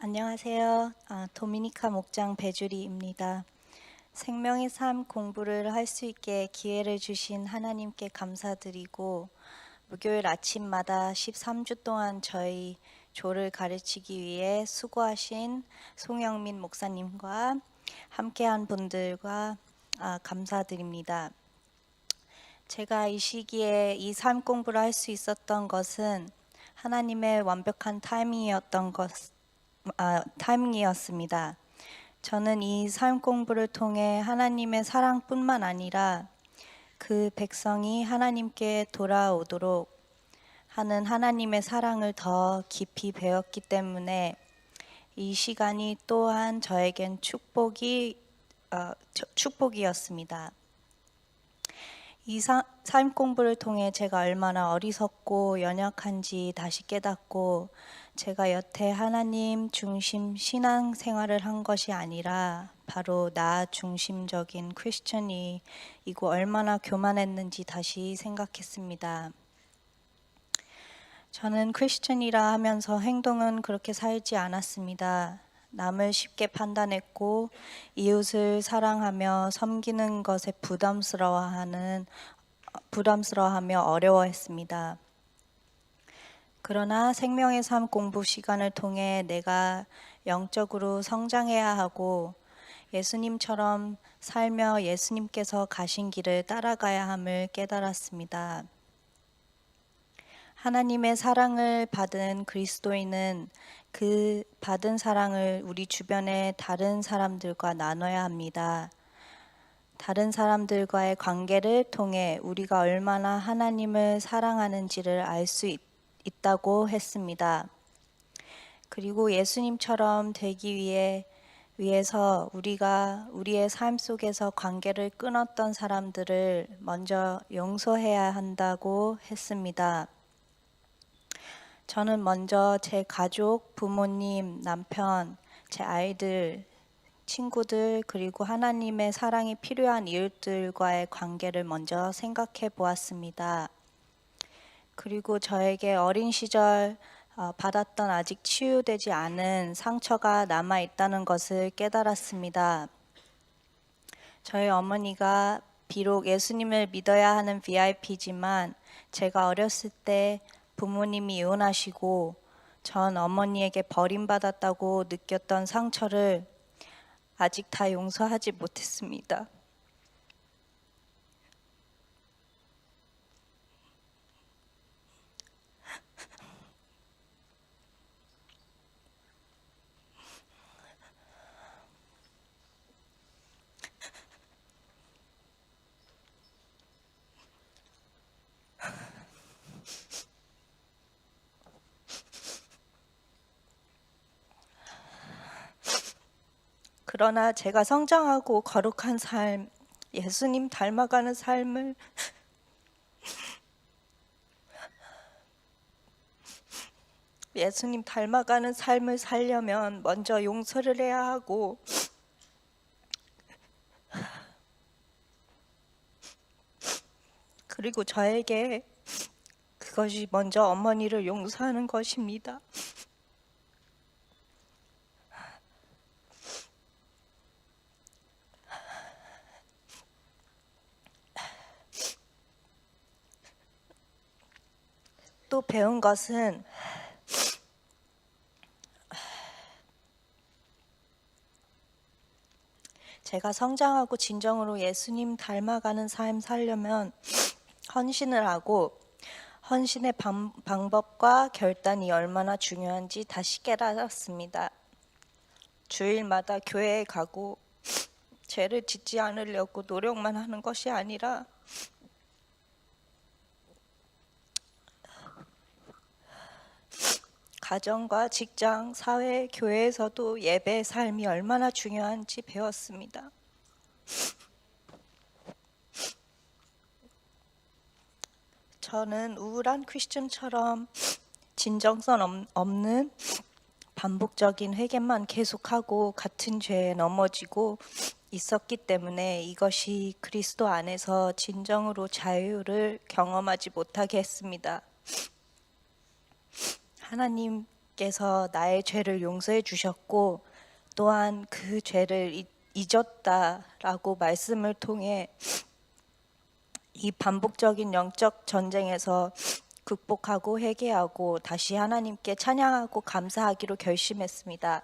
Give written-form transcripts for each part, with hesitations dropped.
안녕하세요. 도미니카 목장 배주리입니다. 생명의 삶 공부를 할 수 있게 기회를 주신 하나님께 감사드리고 목요일 아침마다 13주 동안 저희 조를 가르치기 위해 수고하신 송영민 목사님과 함께한 분들과 감사드립니다. 제가 이 시기에 이 삶 공부를 할 수 있었던 것은 하나님의 완벽한 타이밍이었습니다. 저는 이 삶 공부를 통해 하나님의 사랑뿐만 아니라 그 백성이 하나님께 돌아오도록 하는 하나님의 사랑을 더 깊이 배웠기 때문에 이 시간이 또한 저에겐 축복이었습니다. 이 삶 공부를 통해 제가 얼마나 어리석고 연약한지 다시 깨닫고 제가 여태 하나님 중심 신앙 생활을 한 것이 아니라 바로 나 중심적인 크리스천이고 얼마나 교만했는지 다시 생각했습니다. 저는 크리스천이라 하면서 행동은 그렇게 살지 않았습니다. 남을 쉽게 판단했고 이웃을 사랑하며 섬기는 것에 부담스러워하며 어려워했습니다. 그러나 생명의 삶 공부 시간을 통해 내가 영적으로 성장해야 하고 예수님처럼 살며 예수님께서 가신 길을 따라가야 함을 깨달았습니다. 하나님의 사랑을 받은 그리스도인은 그 받은 사랑을 우리 주변의 다른 사람들과 나눠야 합니다. 다른 사람들과의 관계를 통해 우리가 얼마나 하나님을 사랑하는지를 알 수 있다고 했습니다. 그리고 예수님처럼 되기 위해서 우리가 우리의 삶 속에서 관계를 끊었던 사람들을 먼저 용서해야 한다고 했습니다. 저는 먼저 제 가족, 부모님, 남편, 제 아이들, 친구들, 그리고 하나님의 사랑이 필요한 이웃들과의 관계를 먼저 생각해 보았습니다. 그리고 저에게 어린 시절 받았던 아직 치유되지 않은 상처가 남아 있다는 것을 깨달았습니다. 저희 어머니가 비록 예수님을 믿어야 하는 VIP지만 제가 어렸을 때 부모님이 이혼하시고 전 어머니에게 버림받았다고 느꼈던 상처를 아직 다 용서하지 못했습니다. 그러나 제가 성장하고 거룩한 삶, 예수님 닮아가는 삶을 살려면 먼저 용서를 해야 하고 그리고 저에게 그것이 먼저 어머니를 용서하는 것입니다. 또 배운 것은 제가 성장하고 진정으로 예수님 닮아가는 삶 살려면 헌신을 하고 헌신의 방법과 결단이 얼마나 중요한지 다시 깨달았습니다. 주일마다 교회에 가고 죄를 짓지 않으려고 노력만 하는 것이 아니라 가정과 직장, 사회, 교회에서도 예배의 삶이 얼마나 중요한지 배웠습니다. 저는 우울한 크리스천처럼 진정성 없는 반복적인 회개만 계속하고 같은 죄에 넘어지고 있었기 때문에 이것이 그리스도 안에서 진정으로 자유를 경험하지 못하게 했습니다. 주께서 나의 죄를 용서해 주셨고 또한 그 죄를 잊었다라고 말씀을 통해 이 반복적인 영적 전쟁에서 극복하고 회개하고 다시 하나님께 찬양하고 감사하기로 결심했습니다.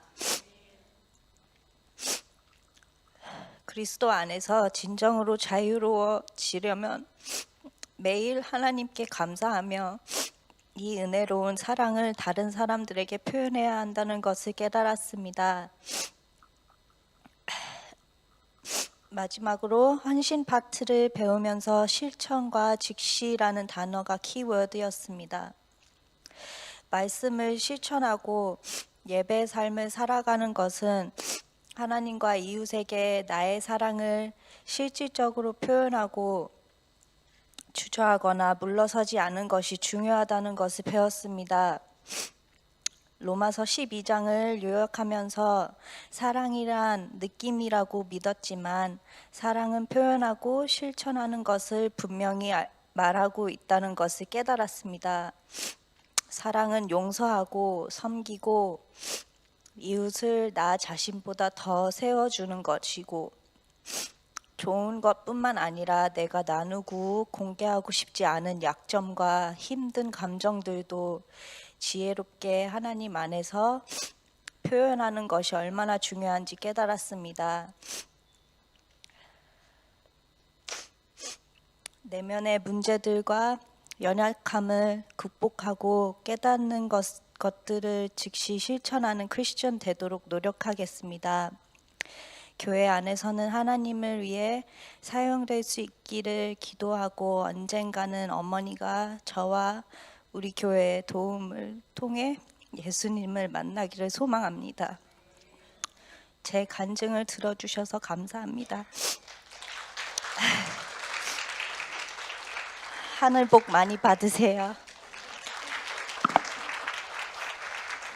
그리스도 안에서 진정으로 자유로워지려면 매일 하나님께 감사하며 이 은혜로운 사랑을 다른 사람들에게 표현해야 한다는 것을 깨달았습니다. 마지막으로 헌신 파트를 배우면서 실천과 직시라는 단어가 키워드였습니다. 말씀을 실천하고 예배 삶을 살아가는 것은 하나님과 이웃에게 나의 사랑을 실질적으로 표현하고 주저하거나 물러서지 않은 것이 중요하다는 것을 배웠습니다. 로마서 12장을 요약하면서 사랑이란 느낌이라고 믿었지만 사랑은 표현하고 실천하는 것을 분명히 말하고 있다는 것을 깨달았습니다. 사랑은 용서하고 섬기고 이웃을 나 자신보다 더 세워주는 것이고 좋은 것뿐만 아니라 내가 나누고 공개하고 싶지 않은 약점과 힘든 감정들도 지혜롭게 하나님 안에서 표현하는 것이 얼마나 중요한지 깨달았습니다. 내면의 문제들과 연약함을 극복하고 깨닫는 것들을 즉시 실천하는 크리스천 되도록 노력하겠습니다. 교회 안에서는 하나님을 위해 사용될 수 있기를 기도하고 언젠가는 어머니가 저와 우리 교회의 도움을 통해 예수님을 만나기를 소망합니다. 제 간증을 들어주셔서 감사합니다. 하늘 복 많이 받으세요.